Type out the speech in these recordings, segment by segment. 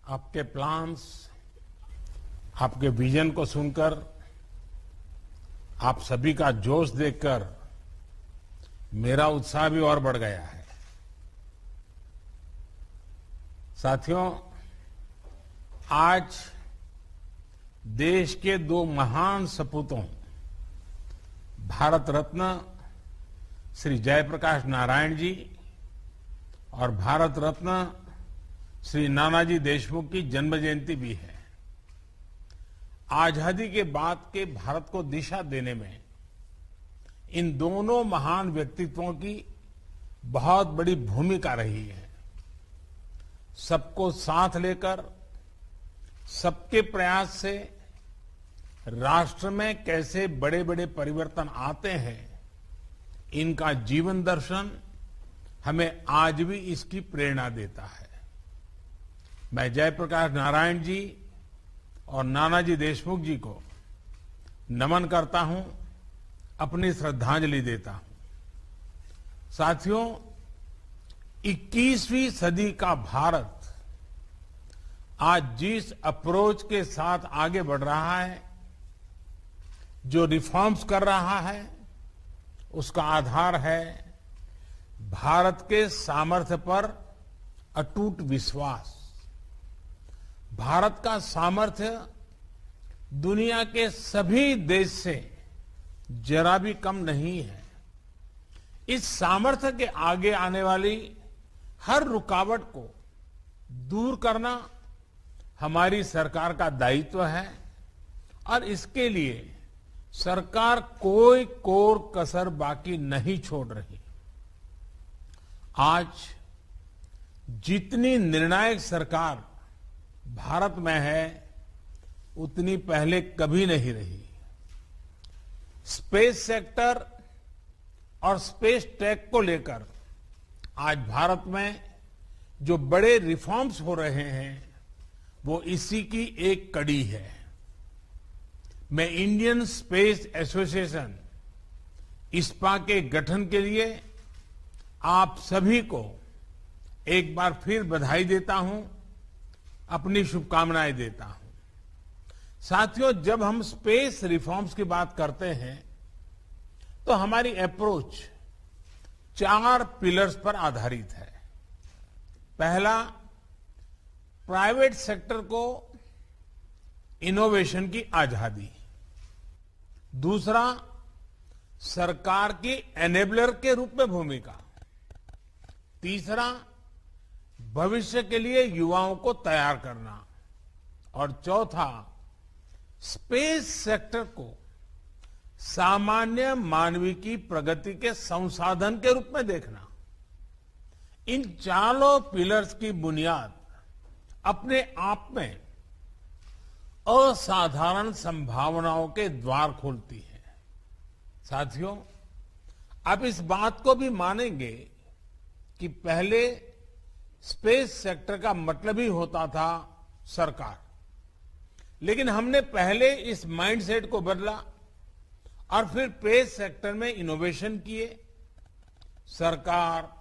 आपके प्लान्स, आपके विजन को सुनकर, आप सभी का जोश देखकर मेरा उत्साह भी और बढ़ गया है। साथियों, आज देश के दो महान सपूतों भारत रत्न श्री जयप्रकाश नारायण जी और भारत रत्न श्री नानाजी देशमुख की जन्म जयंती भी है। आजादी के बाद के भारत को दिशा देने में इन दोनों महान व्यक्तित्वों की बहुत बड़ी भूमिका रही है। सबको साथ लेकर, सबके प्रयास से राष्ट्र में कैसे बड़े बड़े परिवर्तन आते हैं, इनका जीवन दर्शन हमें आज भी इसकी प्रेरणा देता है। मैं जयप्रकाश नारायण जी और नानाजी देशमुख जी को नमन करता हूं, अपनी श्रद्धांजलि देता हूं। साथियों, 21वीं सदी का भारत आज जिस अप्रोच के साथ आगे बढ़ रहा है, जो रिफॉर्म्स कर रहा है, उसका आधार है भारत के सामर्थ्य पर अटूट विश्वास। भारत का सामर्थ्य दुनिया के सभी देश से जरा भी कम नहीं है। इस सामर्थ्य के आगे आने वाली हर रुकावट को दूर करना हमारी सरकार का दायित्व है और इसके लिए सरकार कोई कोर कसर बाकी नहीं छोड़ रही। आज जितनी निर्णायक सरकार भारत में है, उतनी पहले कभी नहीं रही। स्पेस सेक्टर और स्पेस टेक को लेकर आज भारत में जो बड़े रिफॉर्म्स हो रहे हैं, वो इसी की एक कड़ी है। मैं इंडियन स्पेस एसोसिएशन इस्पा के गठन के लिए आप सभी को एक बार फिर बधाई देता हूं, अपनी शुभकामनाएं देता हूं। साथियों, जब हम स्पेस रिफॉर्म्स की बात करते हैं तो हमारी अप्रोच 4 पिलर्स पर आधारित है। पहला, प्राइवेट सेक्टर को इनोवेशन की आजादी। दूसरा, सरकार की एनेबलर के रूप में भूमिका। तीसरा, भविष्य के लिए युवाओं को तैयार करना। और चौथा, स्पेस सेक्टर को सामान्य मानवीय की प्रगति के संसाधन के रूप में देखना। इन चारों पिलर्स की बुनियाद अपने आप में असाधारण संभावनाओं के द्वार खोलती है। साथियों, आप इस बात को भी मानेंगे कि पहले स्पेस सेक्टर का मतलब ही होता था सरकार, लेकिन हमने पहले इस माइंडसेट को बदला और फिर स्पेस सेक्टर में इनोवेशन किए। सरकार,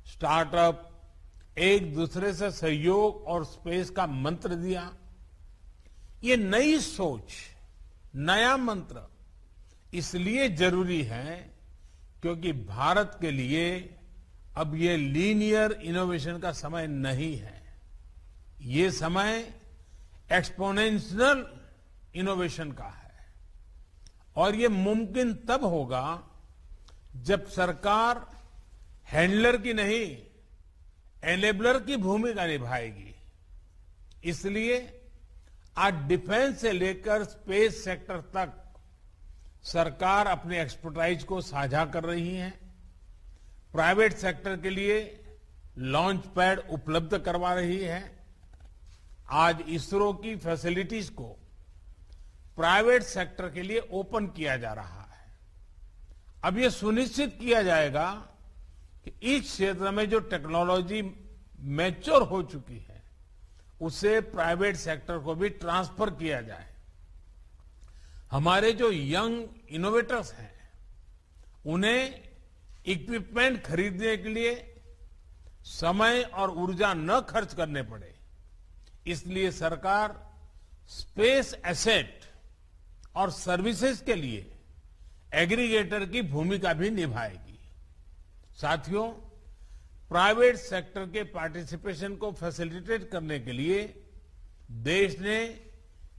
स्टार्टअप एक दूसरे से सहयोग और स्पेस का मंत्र दिया। ये नई सोच, नया मंत्र इसलिए जरूरी है क्योंकि भारत के लिए अब ये लीनियर इनोवेशन का समय नहीं है। ये समय एक्सपोनेंशियल इनोवेशन का है और ये मुमकिन तब होगा जब सरकार हैंडलर की नहीं, एनेबलर की भूमिका निभाएगी। इसलिए आज डिफेंस से लेकर स्पेस सेक्टर तक सरकार अपने एक्सपर्टाइज को साझा कर रही है। प्राइवेट सेक्टर के लिए लॉन्च पैड उपलब्ध करवा रही है। आज इसरो की फैसिलिटीज को प्राइवेट सेक्टर के लिए ओपन किया जा रहा है। अब ये सुनिश्चित किया जाएगा कि इस क्षेत्र में जो टेक्नोलॉजी मैच्योर हो चुकी है, उसे प्राइवेट सेक्टर को भी ट्रांसफर किया जाए। हमारे जो यंग इनोवेटर्स हैं, उन्हें इक्विपमेंट खरीदने के लिए समय और ऊर्जा न खर्च करने पड़े, इसलिए सरकार स्पेस एसेट और सर्विसेज के लिए एग्रीगेटर की भूमिका भी निभाएगी। साथियों, प्राइवेट सेक्टर के पार्टिसिपेशन को फैसिलिटेट करने के लिए देश ने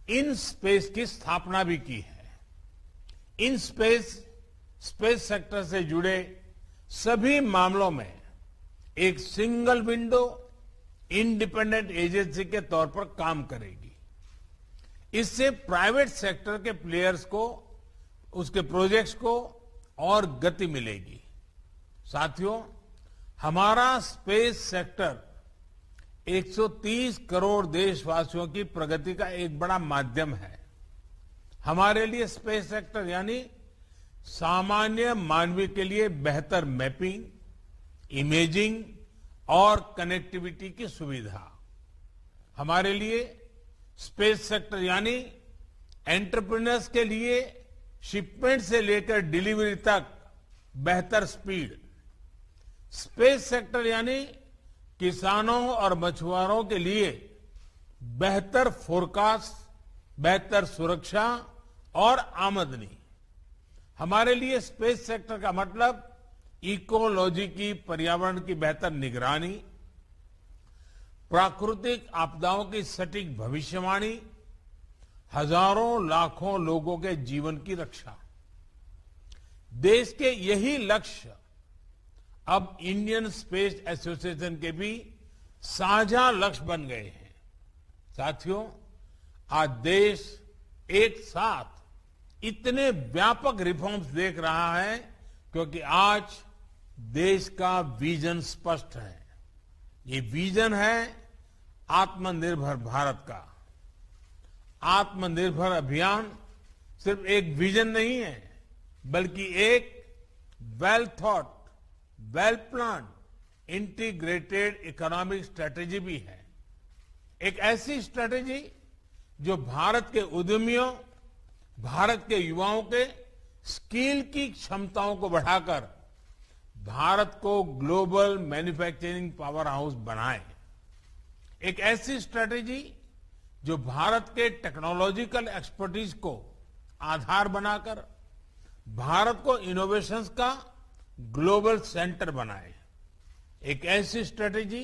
इन स्पेस की स्थापना भी की है। इन स्पेस सेक्टर से जुड़े सभी मामलों में एक सिंगल विंडो इंडिपेंडेंट एजेंसी के तौर पर काम करेगी। इससे प्राइवेट सेक्टर के प्लेयर्स को, उसके प्रोजेक्ट्स को और गति मिलेगी। साथियों, हमारा स्पेस सेक्टर 130 करोड़ देशवासियों की प्रगति का एक बड़ा माध्यम है। हमारे लिए स्पेस सेक्टर यानी सामान्य मानवीय के लिए बेहतर मैपिंग, इमेजिंग और कनेक्टिविटी की सुविधा। हमारे लिए स्पेस सेक्टर यानी एंटरप्रेन्योर्स के लिए शिपमेंट से लेकर डिलीवरी तक बेहतर स्पीड। स्पेस सेक्टर यानी किसानों और मछुआरों के लिए बेहतर फोरकास्ट, बेहतर सुरक्षा और आमदनी। हमारे लिए स्पेस सेक्टर का मतलब इकोलॉजी की, पर्यावरण की बेहतर निगरानी, प्राकृतिक आपदाओं की सटीक भविष्यवाणी, हजारों लाखों लोगों के जीवन की रक्षा। देश के यही लक्ष्य अब इंडियन स्पेस एसोसिएशन के भी साझा लक्ष्य बन गए हैं। साथियों, आज देश एक साथ इतने व्यापक रिफॉर्म्स देख रहा है क्योंकि आज देश का विजन स्पष्ट है। ये विजन है आत्मनिर्भर भारत का। आत्मनिर्भर अभियान सिर्फ एक विजन नहीं है, बल्कि एक well thought, well plan, integrated economic strategy भी है। एक ऐसी स्ट्रेटेजी जो भारत के उद्यमियों, भारत के युवाओं के स्किल की क्षमताओं को बढ़ाकर भारत को ग्लोबल मैन्युफैक्चरिंग पावर हाउस बनाए। एक ऐसी स्ट्रेटेजी जो भारत के टेक्नोलॉजिकल एक्सपर्टीज को आधार बनाकर भारत को इनोवेशंस का ग्लोबल सेंटर बनाए। एक ऐसी स्ट्रेटेजी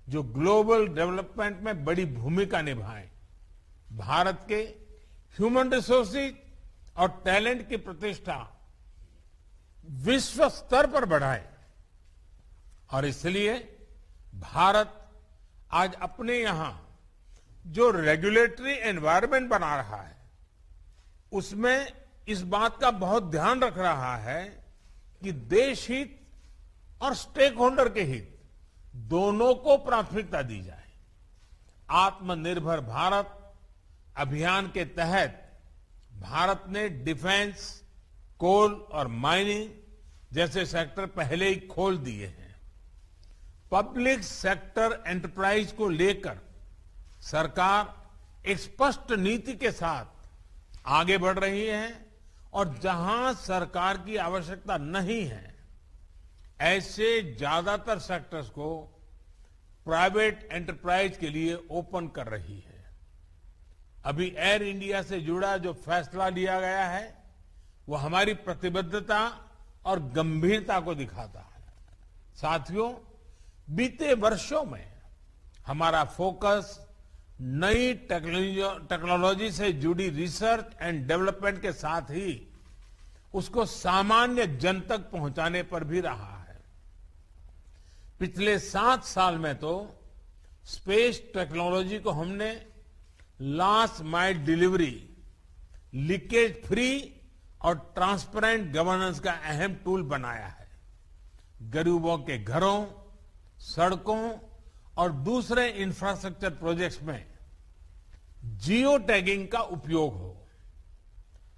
जो ग्लोबल डेवलपमेंट में बड़ी भूमिका निभाए, भारत के ह्यूमन रिसोर्सेज और टैलेंट की प्रतिष्ठा विश्व स्तर पर बढ़ाए। और इसलिए भारत आज अपने यहां जो रेगुलेटरी एनवायरनमेंट बना रहा है, उसमें इस बात का बहुत ध्यान रख रहा है कि देश हित और स्टेक होल्डर के हित दोनों को प्राथमिकता दी जाए। आत्मनिर्भर भारत अभियान के तहत भारत ने डिफेंस, कोल और माइनिंग जैसे सेक्टर पहले ही खोल दिए हैं। पब्लिक सेक्टर एंटरप्राइज को लेकर सरकार एक स्पष्ट नीति के साथ आगे बढ़ रही है और जहां सरकार की आवश्यकता नहीं है, ऐसे ज्यादातर सेक्टर्स को प्राइवेट एंटरप्राइज के लिए ओपन कर रही है। अभी एयर इंडिया से जुड़ा जो फैसला लिया गया है, वो हमारी प्रतिबद्धता और गंभीरता को दिखाता है। साथियों, बीते वर्षों में हमारा फोकस नई टेक्नोलॉजी से जुड़ी रिसर्च एंड डेवलपमेंट के साथ ही उसको सामान्य जन तक पहुंचाने पर भी रहा है। पिछले 7 साल में तो स्पेस टेक्नोलॉजी को हमने last mile delivery, leakage free और ट्रांसपेरेंट गवर्नेंस का अहम टूल बनाया है। गरीबों के घरों, सड़कों और दूसरे इंफ्रास्ट्रक्चर प्रोजेक्ट्स में जियो टैगिंग का उपयोग हो,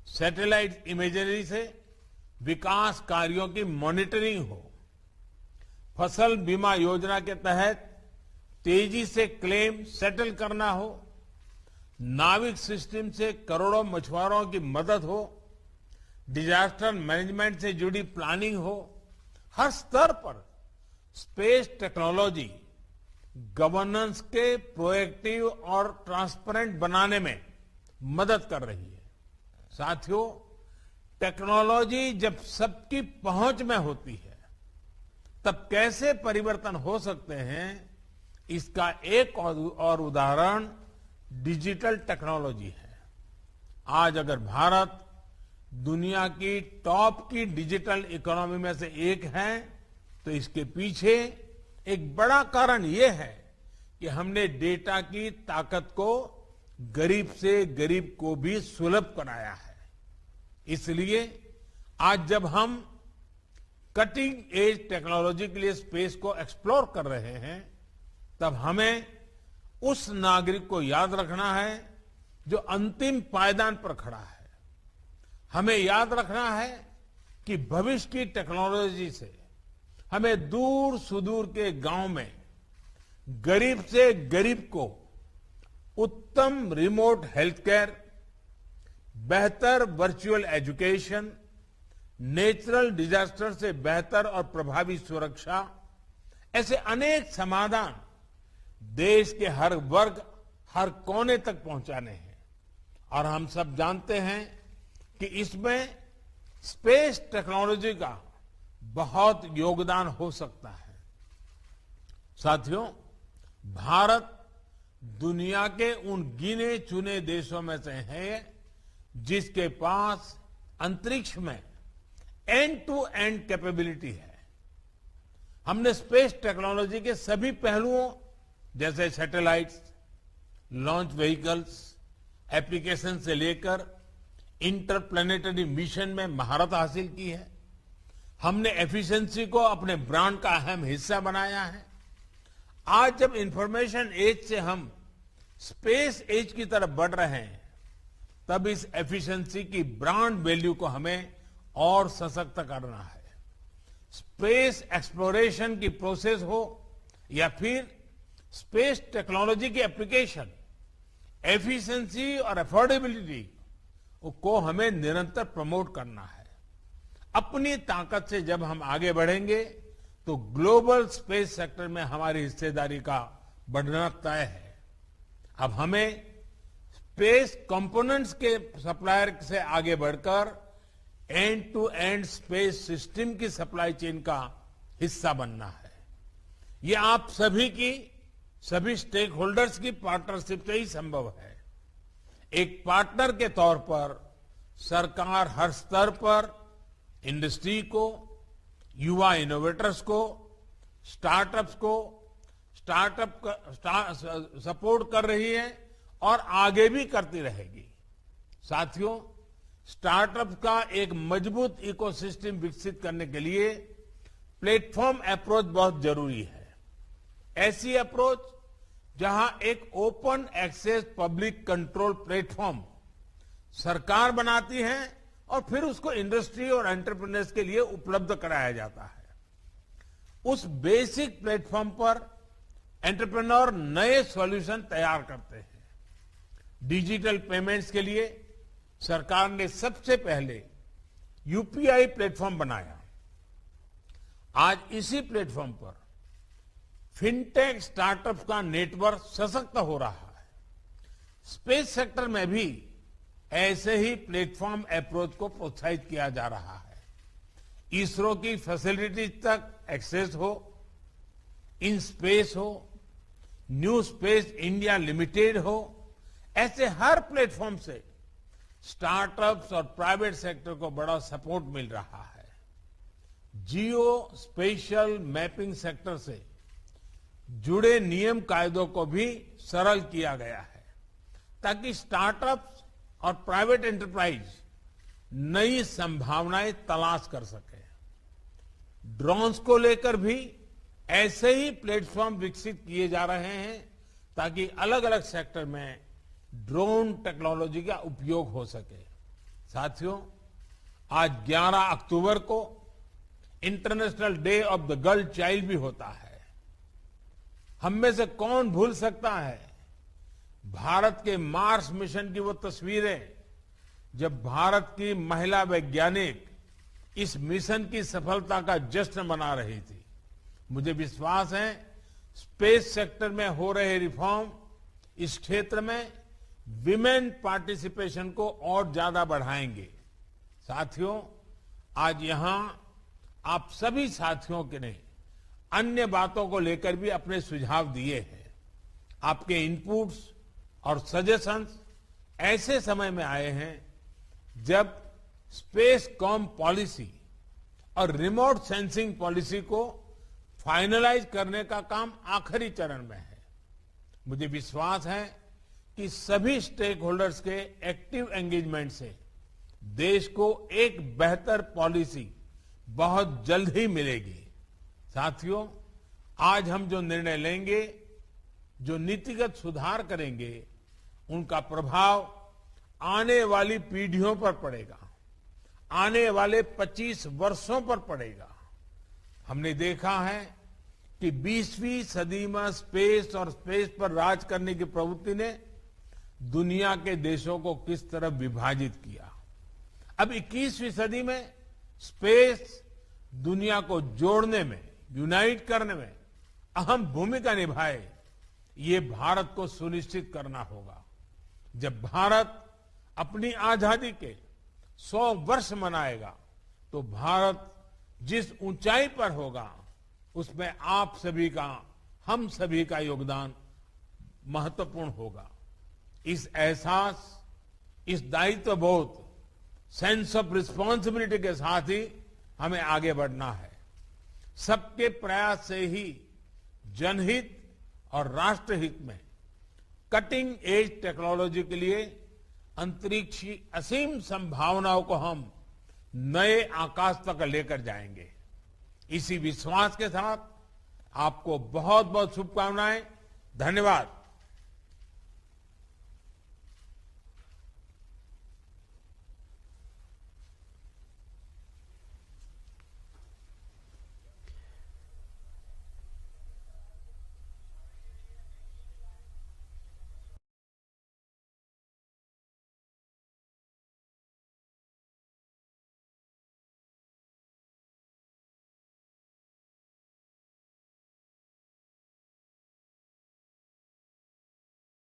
सैटेलाइट इमेजरी से विकास कार्यों की मॉनिटरिंग हो, फसल बीमा योजना के तहत तेजी से क्लेम सेटल करना हो, नाविक सिस्टम से करोड़ों मछुआरों की मदद हो, डिजास्टर मैनेजमेंट से जुड़ी प्लानिंग हो। हर स्तर पर स्पेस टेक्नोलॉजी गवर्नेंस के प्रोएक्टिव और ट्रांसपेरेंट बनाने में मदद कर रही है। साथियों, टेक्नोलॉजी जब सबकी पहुंच में होती है तब कैसे परिवर्तन हो सकते हैं, इसका एक और उदाहरण डिजिटल टेक्नोलॉजी है। आज अगर भारत दुनिया की टॉप की डिजिटल इकोनॉमी में से एक है तो इसके पीछे एक बड़ा कारण यह है कि हमने डेटा की ताकत को गरीब से गरीब को भी सुलभ बनाया है। इसलिए आज जब हम कटिंग एज टेक्नोलॉजी के लिए स्पेस को एक्सप्लोर कर रहे हैं तब हमें उस नागरिक को याद रखना है जो अंतिम पायदान पर खड़ा है। हमें याद रखना है कि भविष्य की टेक्नोलॉजी से हमें दूर सुदूर के गांव में गरीब से गरीब को उत्तम रिमोट हेल्थ केयर, बेहतर वर्चुअल एजुकेशन, नेचुरल डिजास्टर से बेहतर और प्रभावी सुरक्षा, ऐसे अनेक समाधान देश के हर वर्ग, हर कोने तक पहुंचाने हैं। और हम सब जानते हैं कि इसमें स्पेस टेक्नोलॉजी का बहुत योगदान हो सकता है। साथियों, भारत दुनिया के उन गिने चुने देशों में से है जिसके पास अंतरिक्ष में एंड टू एंड कैपेबिलिटी है। हमने स्पेस टेक्नोलॉजी के सभी पहलुओं जैसे सैटेलाइट्स, लॉन्च व्हीकल्स, एप्लीकेशन से लेकर इंटरप्लेनेटरी मिशन में महारत हासिल की है। हमने एफिशिएंसी को अपने ब्रांड का अहम हिस्सा बनाया है। आज जब इंफॉर्मेशन एज से हम स्पेस एज की तरफ बढ़ रहे हैं तब इस एफिशिएंसी की ब्रांड वैल्यू को हमें और सशक्त करना है। स्पेस एक्सप्लोरेशन की प्रोसेस हो या फिर स्पेस टेक्नोलॉजी की एप्लीकेशन, एफिशिएंसी और अफोर्डेबिलिटी को हमें निरंतर प्रमोट करना है। अपनी ताकत से जब हम आगे बढ़ेंगे तो ग्लोबल स्पेस सेक्टर में हमारी हिस्सेदारी का बढ़ना तय है। अब हमें स्पेस कंपोनेंट्स के सप्लायर से आगे बढ़कर end to end space system की सप्लाई चेन का हिस्सा बनना है। ये आप सभी स्टेक होल्डर्स की पार्टनरशिप से ही संभव है। एक पार्टनर के तौर पर सरकार हर स्तर पर इंडस्ट्री को, युवा इनोवेटर्स को, स्टार्टअप्स को सपोर्ट कर रही है और आगे भी करती रहेगी। साथियों, स्टार्टअप का एक मजबूत इकोसिस्टम विकसित करने के लिए प्लेटफॉर्म अप्रोच बहुत जरूरी है। ऐसी अप्रोच जहां एक open access public control platform सरकार बनाती है और फिर उसको इंडस्ट्री और एंटरप्रेन्योर्स के लिए उपलब्ध कराया जाता है। उस बेसिक प्लेटफॉर्म पर एंटरप्रेन्योर नए सॉल्यूशन तैयार करते हैं। डिजिटल पेमेंट्स के लिए सरकार ने सबसे पहले यूपीआई प्लेटफॉर्म बनाया। आज इसी प्लेटफॉर्म पर फिनटेक स्टार्टअप का नेटवर्क सशक्त हो रहा है। स्पेस सेक्टर में भी ऐसे ही प्लेटफॉर्म अप्रोच को प्रोत्साहित किया जा रहा है। इसरो की फैसिलिटीज तक एक्सेस हो, इन स्पेस हो, न्यू स्पेस इंडिया लिमिटेड हो, ऐसे हर प्लेटफॉर्म से स्टार्टअप्स और प्राइवेट सेक्टर को बड़ा सपोर्ट मिल रहा है। जियो स्पेशल मैपिंग सेक्टर से जुड़े नियम कायदों को भी सरल किया गया है ताकि स्टार्टअप्स और प्राइवेट एंटरप्राइज नई संभावनाएं तलाश कर सके। ड्रोन्स को लेकर भी ऐसे ही प्लेटफॉर्म विकसित किए जा रहे हैं ताकि अलग अलग सेक्टर में ड्रोन टेक्नोलॉजी का उपयोग हो सके। साथियों, आज 11 अक्टूबर को international day of the girl child भी होता है। हम में से कौन भूल सकता है भारत के मार्स मिशन की वो तस्वीरें जब भारत की महिला वैज्ञानिक इस मिशन की सफलता का जश्न मना रही थी। मुझे विश्वास है स्पेस सेक्टर में हो रहे रिफॉर्म इस क्षेत्र में विमेन पार्टिसिपेशन को और ज्यादा बढ़ाएंगे। साथियों, आज यहां आप सभी साथियों के ने अन्य बातों को लेकर भी अपने सुझाव दिए हैं। आपके इनपुट्स और सजेशंस ऐसे समय में आए हैं जब स्पेस कॉम पॉलिसी और रिमोट सेंसिंग पॉलिसी को फाइनलाइज करने का काम आखिरी चरण में है। मुझे विश्वास है कि सभी स्टेक होल्डर्स के एक्टिव एंगेजमेंट से देश को एक बेहतर पॉलिसी बहुत जल्द ही मिलेगी। साथियों, आज हम जो निर्णय लेंगे, जो नीतिगत सुधार करेंगे, उनका प्रभाव आने वाली पीढ़ियों पर पड़ेगा, आने वाले 25 वर्षों पर पड़ेगा। हमने देखा है कि 20वीं सदी में स्पेस और स्पेस पर राज करने की प्रवृत्ति ने दुनिया के देशों को किस तरह विभाजित किया। अब 21वीं सदी में स्पेस दुनिया को जोड़ने में, यूनाइट करने में अहम भूमिका निभाए, ये भारत को सुनिश्चित करना होगा। जब भारत अपनी आजादी के 100 वर्ष मनाएगा तो भारत जिस ऊंचाई पर होगा उसमें आप सभी का, हम सभी का योगदान महत्वपूर्ण होगा। इस एहसास, इस दायित्व बोध, सेंस ऑफ रिस्पॉन्सिबिलिटी के साथ ही हमें आगे बढ़ना है। सबके प्रयास से ही जनहित और राष्ट्रहित में कटिंग एज टेक्नोलॉजी के लिए अंतरिक्ष की असीम संभावनाओं को हम नए आकाश तक लेकर जाएंगे। इसी विश्वास के साथ आपको बहुत बहुत शुभकामनाएं। धन्यवाद।